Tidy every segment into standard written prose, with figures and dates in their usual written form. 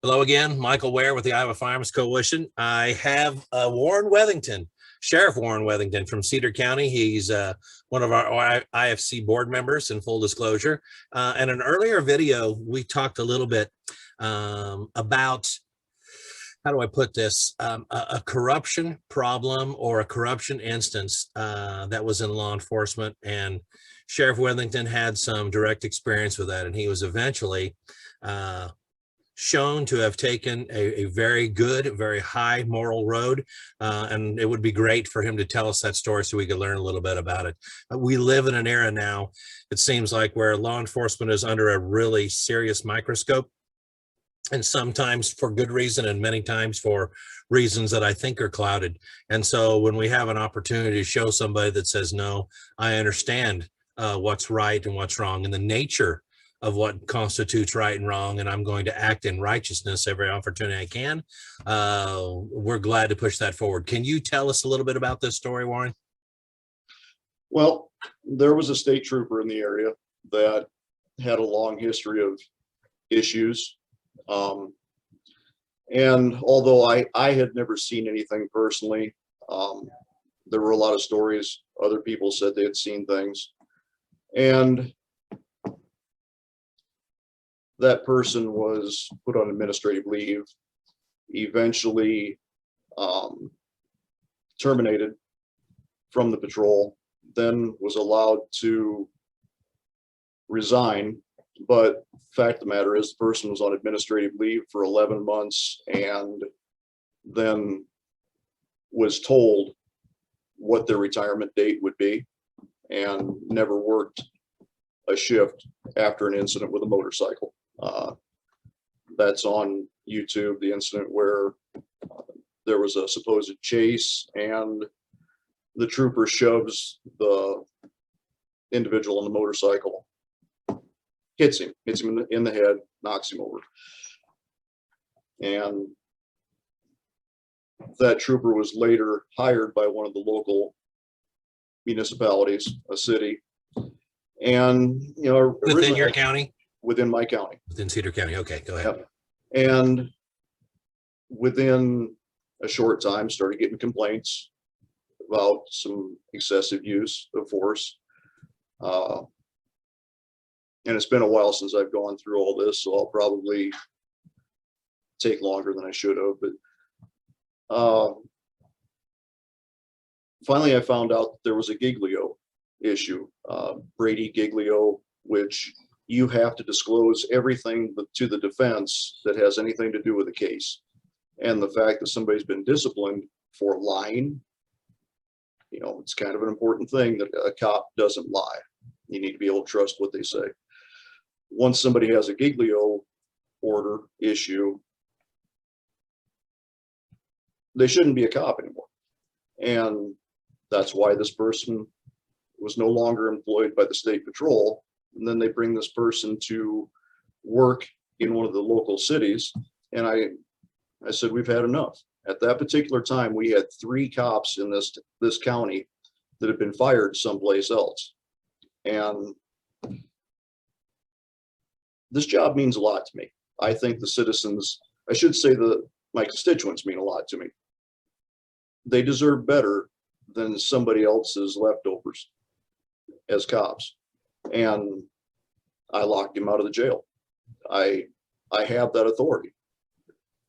Hello again, Michael Ware with the Iowa Firearms Coalition. I have Warren Wethington, Sheriff Warren Wethington from Cedar County. He's one of our IFC board members, in full disclosure. In an earlier video, we talked a little bit about, how do I put this, a corruption problem or a corruption instance that was in law enforcement. And Sheriff Wethington had some direct experience with that, and he was eventually shown to have taken a very good, very high moral road. And it would be great for him to tell us that story so we could learn a little bit about it. We live in an era now, it seems like, where law enforcement is under a really serious microscope, and sometimes for good reason and many times for reasons that I think are clouded. And so when we have an opportunity to show somebody that says, no, I understand what's right and what's wrong and the nature of what constitutes right and wrong, and I'm going to act in righteousness every opportunity I can, we're glad to push that forward. Can you tell us a little bit about this story, Warren? Well, there was a state trooper in the area that had a long history of issues. And although I had never seen anything personally, there were a lot of stories. Other people said they had seen things. And that person was put on administrative leave, eventually terminated from the patrol, then was allowed to resign. But fact of the matter is, the person was on administrative leave for 11 months and then was told what their retirement date would be and never worked a shift after an incident with a motorcycle. That's on YouTube, the incident where there was a supposed chase and the trooper shoves the individual on the motorcycle, hits him in the head, knocks him over. And that trooper was later hired by one of the local municipalities, a city. And, you know, Within your county? Within my county. Within Cedar County. Okay, go ahead. Yep. And within a short time, started getting complaints about some excessive use of force. And it's been a while since I've gone through all this, so I'll probably take longer than I should have. But finally, I found out that there was a Giglio issue, Brady Giglio, which you have to disclose everything to the defense that has anything to do with the case. And the fact that somebody's been disciplined for lying, you know, it's kind of an important thing that a cop doesn't lie. You need to be able to trust what they say. Once somebody has a Giglio order issue, they shouldn't be a cop anymore. And that's why this person was no longer employed by the state patrol. And then they bring this person to work in one of the local cities. And I said, we've had enough. At that particular time, we had 3 cops in this county that had been fired someplace else. And this job means a lot to me. I think the citizens, I should say my constituents mean a lot to me. They deserve better than somebody else's leftovers as cops. And I locked him out of the jail. I have that authority.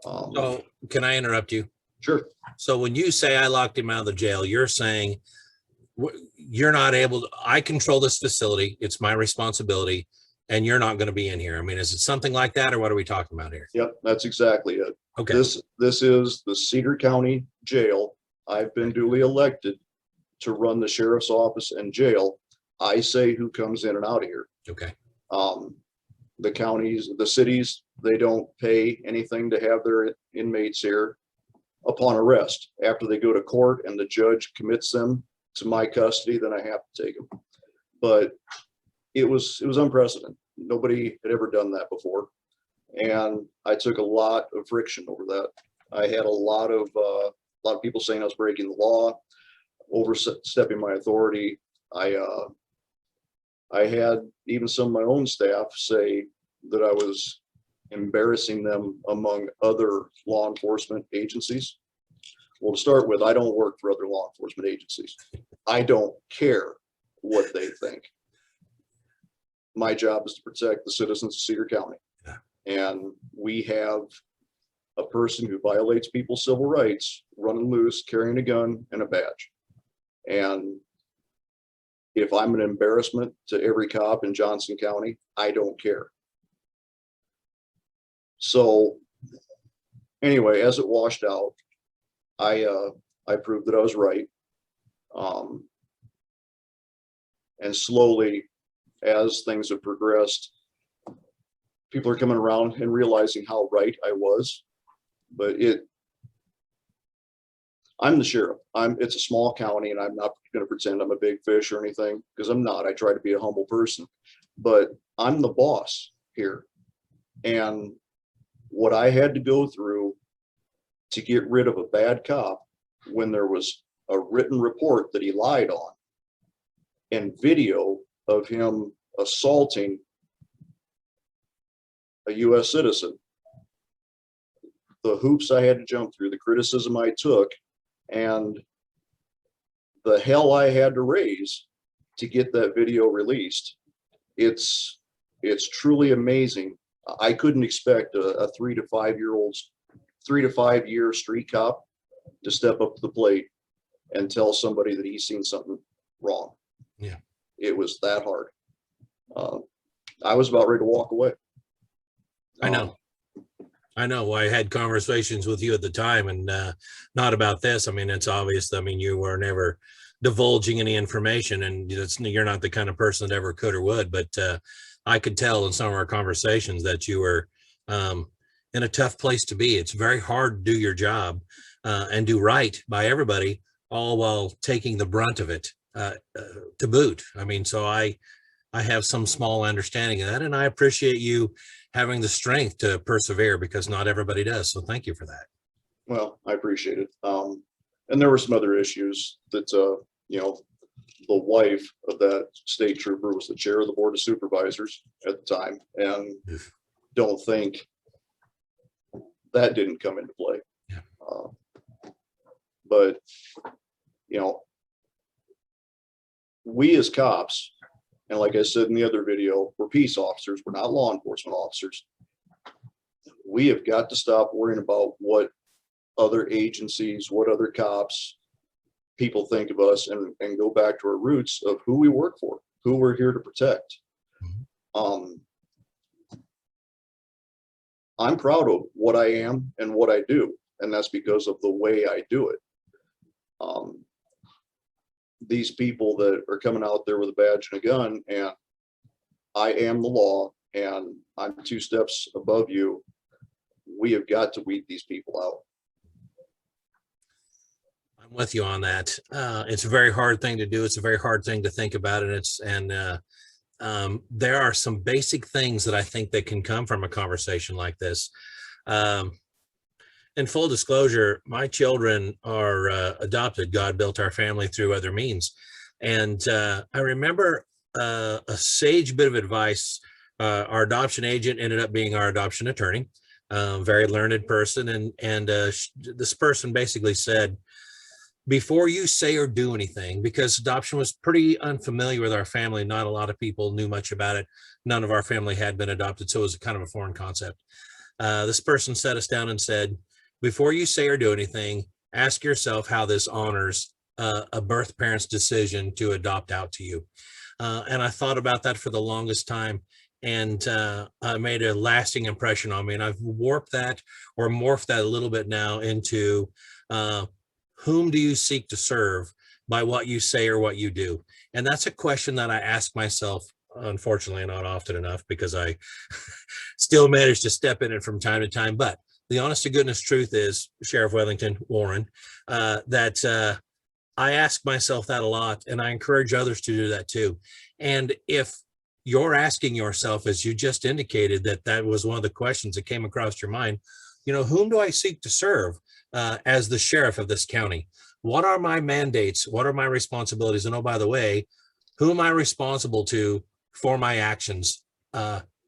So can I interrupt you? Sure. So when you say I locked him out of the jail, you're saying you're not able to, I control this facility, it's my responsibility, and you're not going to be in here. I mean, is it something like that, or what are we talking about here? Yep, that's exactly it. Okay. This is the Cedar County Jail. I've been duly elected to run the sheriff's office and jail. I say who comes in and out of here. Okay. The counties, the cities, they don't pay anything to have their inmates here upon arrest. After they go to court and the judge commits them to my custody, then I have to take them. But it was unprecedented. Nobody had ever done that before. And I took a lot of friction over that. I had a lot of people saying I was breaking the law, overstepping my authority. I had even some of my own staff say that I was embarrassing them among other law enforcement agencies? Well, to start with, I don't work for other law enforcement agencies. I don't care what they think. My job is to protect the citizens of Cedar County. Yeah. And we have a person who violates people's civil rights running loose, carrying a gun and a badge. And if I'm an embarrassment to every cop in Johnson County, I don't care. So anyway, as it washed out, I proved that I was right. And slowly, as things have progressed, people are coming around and realizing how right I was. But I'm the sheriff. It's a small county, and I'm not going to pretend I'm a big fish or anything, because I'm not. I try to be a humble person, but I'm the boss here. And what I had to go through to get rid of a bad cop, when there was a written report that he lied on and video of him assaulting a US citizen, the hoops I had to jump through, the criticism I took, and the hell I had to raise to get that video released. It's truly amazing. I couldn't expect a 3 to 5 year street cop to step up to the plate and tell somebody that he's seen something wrong. Yeah. It was that hard. I was about ready to walk away. I know. Well, I had conversations with you at the time, and not about this. I mean, it's obvious. I mean, you were never divulging any information, and you're not the kind of person that ever could or would. But I could tell in some of our conversations that you were in a tough place to be. It's very hard to do your job and do right by everybody, all while taking the brunt of it to boot. I mean, so I have some small understanding of that, and I appreciate you having the strength to persevere, because not everybody does. So thank you for that. Well, I appreciate it. And there were some other issues that, you know, the wife of that state trooper was the chair of the board of supervisors at the time, and don't think that didn't come into play. Yeah. But, you know, we as cops, and like I said in the other video, we're peace officers. We're not law enforcement officers. We have got to stop worrying about what other agencies, what other cops, people think of us, and go back to our roots of who we work for, who we're here to protect. I'm proud of what I am and what I do, and that's because of the way I do it. These people that are coming out there with a badge and a gun, and I am the law, and I'm 2 steps above you, we have got to weed these people out. I'm with you on that. It's a very hard thing to do. It's a very hard thing to think about. And there are some basic things that I think that can come from a conversation like this. In full disclosure, my children are adopted. God built our family through other means. And I remember a sage bit of advice. Our adoption agent ended up being our adoption attorney, very learned person. And this person basically said, before you say or do anything, because adoption was pretty unfamiliar with our family, not a lot of people knew much about it. None of our family had been adopted, so it was kind of a foreign concept. This person sat us down and said, before you say or do anything, ask yourself how this honors a birth parent's decision to adopt out to you. And I thought about that for the longest time, and I made a lasting impression on me. And I've warped that or morphed that a little bit now into whom do you seek to serve by what you say or what you do? And that's a question that I ask myself, unfortunately, not often enough, because I still manage to step in it from time to time. But the honest to goodness truth is, Sheriff Wethington, Warren, that I ask myself that a lot, and I encourage others to do that too. And if you're asking yourself, as you just indicated, that was one of the questions that came across your mind, you know, whom do I seek to serve as the sheriff of this county? What are my mandates? What are my responsibilities? And oh, by the way, who am I responsible to for my actions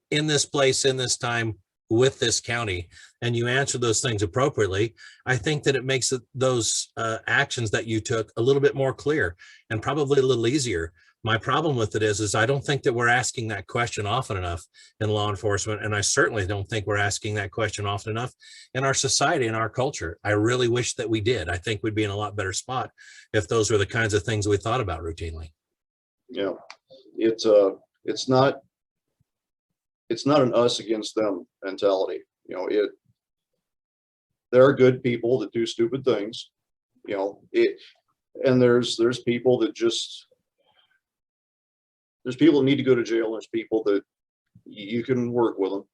in this place, in this time, with this county and you answer those things appropriately, I think that it makes those actions that you took a little bit more clear and probably a little easier. My problem with it is I don't think that we're asking that question often enough in law enforcement. And I certainly don't think we're asking that question often enough in our society, in our culture. I really wish that we did. I think we'd be in a lot better spot if those were the kinds of things we thought about routinely. Yeah, it's not an us against them mentality. You know, there are good people that do stupid things, you know, and there's people that there's people that need to go to jail. There's people that you can work with them,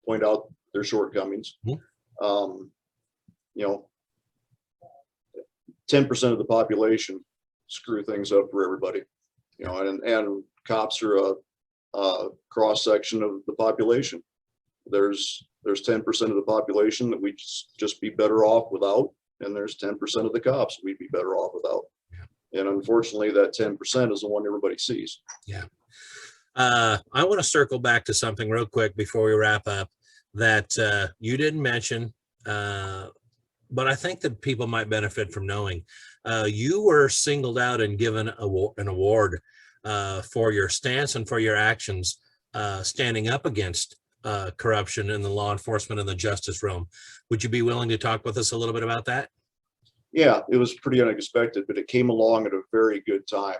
point out their shortcomings. Mm-hmm. You know, 10% of the population screw things up for everybody, you know, and cops are a cross section of the population. There's 10% of the population that we just be better off without, and there's 10% of the cops we'd be better off without. And unfortunately, that 10% is the one everybody sees. Yeah. I want to circle back to something real quick before we wrap up that you didn't mention, but I think that people might benefit from knowing. You were singled out and given an award for your stance and for your actions standing up against corruption in the law enforcement and the justice realm. Would you be willing to talk with us a little bit about that? Yeah, it was pretty unexpected, but it came along at a very good time.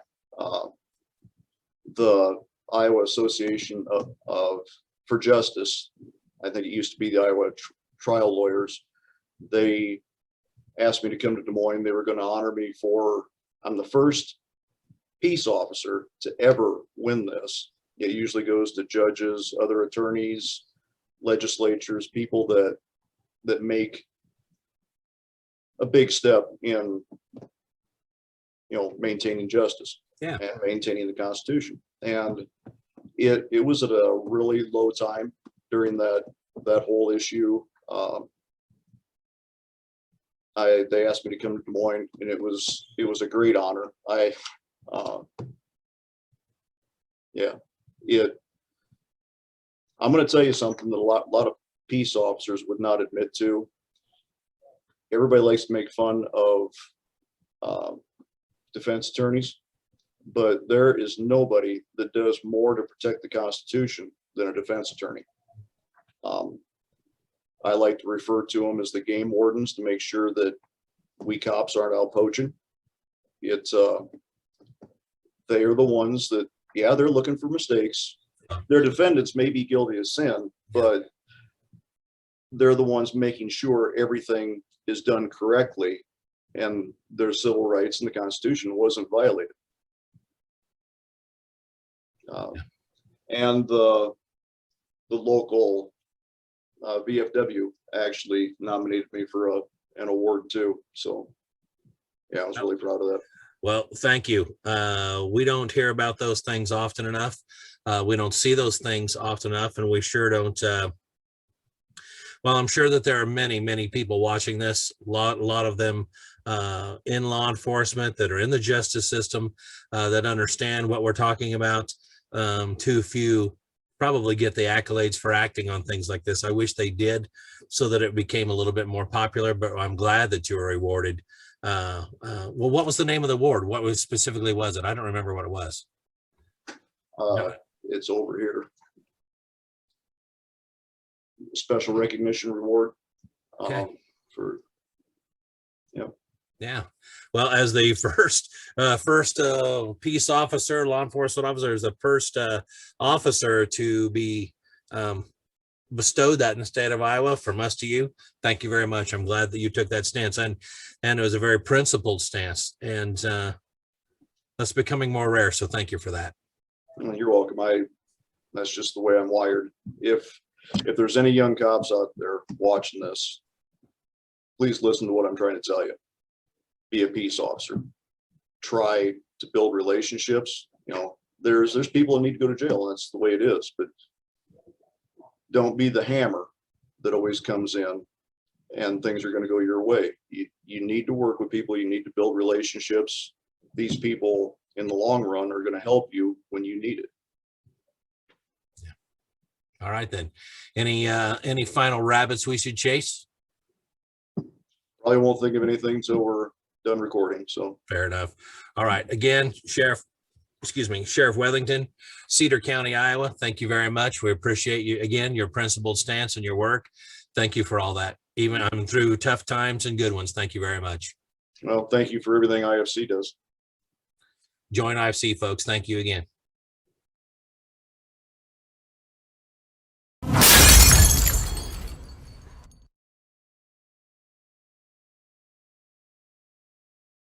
The Iowa Association for Justice, I think it used to be the Iowa Trial Lawyers, they asked me to come to Des Moines. They were going to honor me I'm the first peace officer to ever win this. It usually goes to judges, other attorneys, legislatures, people that make a big step in, you know, maintaining justice and maintaining the Constitution. And it was at a really low time during that whole issue. They asked me to come to Des Moines, and it was a great honor. I'm going to tell you something that a lot of peace officers would not admit to. Everybody likes to make fun of defense attorneys, but there is nobody that does more to protect the Constitution than a defense attorney. I like to refer to them as the game wardens to make sure that we cops aren't out poaching. They are the ones that, yeah, they're looking for mistakes. Their defendants may be guilty of sin, but they're the ones making sure everything is done correctly and their civil rights and the Constitution wasn't violated. And the local VFW actually nominated me for an award too. So yeah, I was really proud of that. Well, thank you. We don't hear about those things often enough. We don't see those things often enough, and we sure don't. Well, I'm sure that there are many, many people watching this, a lot of them in law enforcement that are in the justice system that understand what we're talking about. Too few probably get the accolades for acting on things like this. I wish they did so that it became a little bit more popular, but I'm glad that you were awarded. Well, what was the name of the award? What specifically was it? I don't remember what it was. It's over here. Special recognition reward. Okay. Yeah. Well, as the first peace officer, law enforcement officer, is the first officer to be bestowed that in the state of Iowa, from us to you, thank you very much. I'm glad that you took that stance, and it was a very principled stance, and that's becoming more rare. So thank you for that. You're welcome. That's just the way I'm wired. If there's any young cops out there watching this, please listen to what I'm trying to tell you. Be a peace officer. Try to build relationships. You know, there's people that need to go to jail. That's the way it is. But don't be the hammer that always comes in and things are going to go your way. You need to work with people. You need to build relationships. These people in the long run are going to help you when you need it. All right, then. Any final rabbits we should chase? Probably won't think of anything till we're done recording, so. Fair enough. All right. Again, Sheriff Wethington, Cedar County, Iowa. Thank you very much. We appreciate you again, your principled stance and your work. Thank you for all that. Even I'm through tough times and good ones. Thank you very much. Well, thank you for everything IFC does. Join IFC, folks. Thank you again.